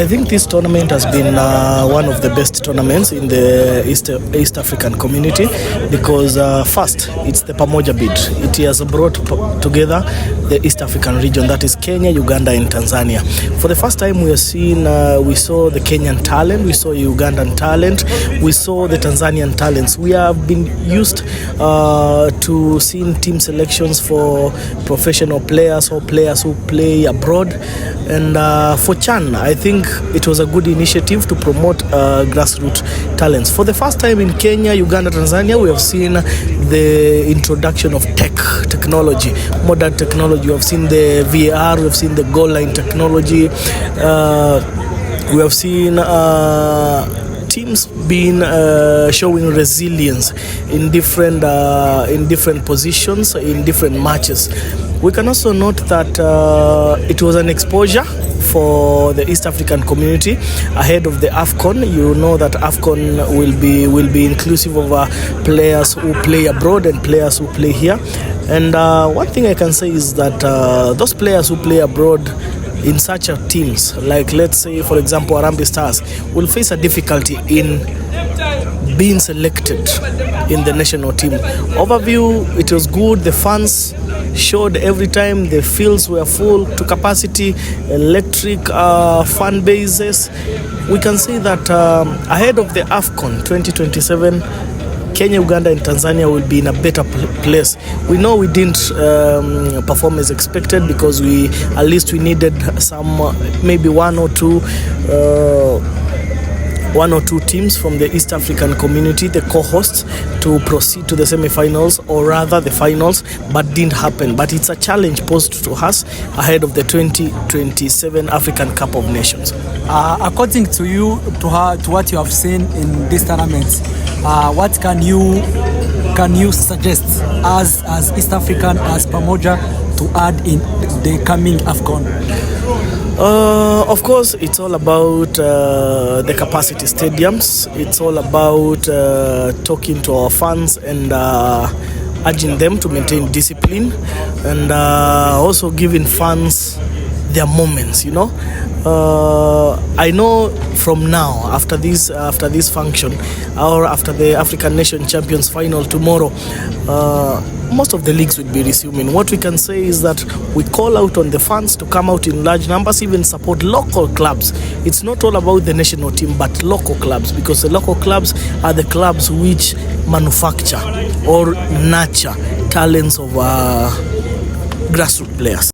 I think this tournament has been one of the best tournaments in the East African community because first, it's the Pamoja bid. It has brought together the East African region, that is Kenya, Uganda and Tanzania. For the first time we saw the Kenyan talent, we saw Ugandan talent, we saw the Tanzanian talents. We have been used to seeing team selections for professional players or players who play abroad. And for CHAN, I think it was a good initiative to promote grassroots talents. For the first time in Kenya, Uganda, Tanzania, we have seen the introduction of technology, modern technology. We have seen the VAR, we have seen the goal line technology. We have seen teams being showing resilience in different positions, in different matches. We can also note that it was an exposure for the East African community ahead of the AFCON. You know that AFCON will be inclusive of players who play abroad and players who play here. And one thing I can say is that those players who play abroad in such teams, like let's say for example Harambee Stars, will face a difficulty in being selected in the national team. Overview, it was good. The fans showed every time, the fields were full to capacity, electric fan bases. We can say that ahead of the AFCON 2027, Kenya, Uganda and Tanzania will be in a better place. We know we didn't perform as expected because we needed some maybe one or two teams from the East African community, the co-hosts, to proceed to the semi-finals or rather the finals, but didn't happen. But it's a challenge posed to us ahead of the 2027 African Cup of Nations. According to you, to what you have seen in this tournament, what can you suggest as East African, as Pamoja, to add in the coming AFCON? Of course, it's all about the capacity stadiums. It's all about talking to our fans and urging them to maintain discipline and also giving fans their moments, you know. I know from now, after this function or after the African Nation Champions final tomorrow, most of the leagues will be resuming. What we can say is that we call out on the fans to come out in large numbers, even support local clubs. It's not all about the national team, but local clubs, because the local clubs are the clubs which manufacture or nurture talents of grassroots players.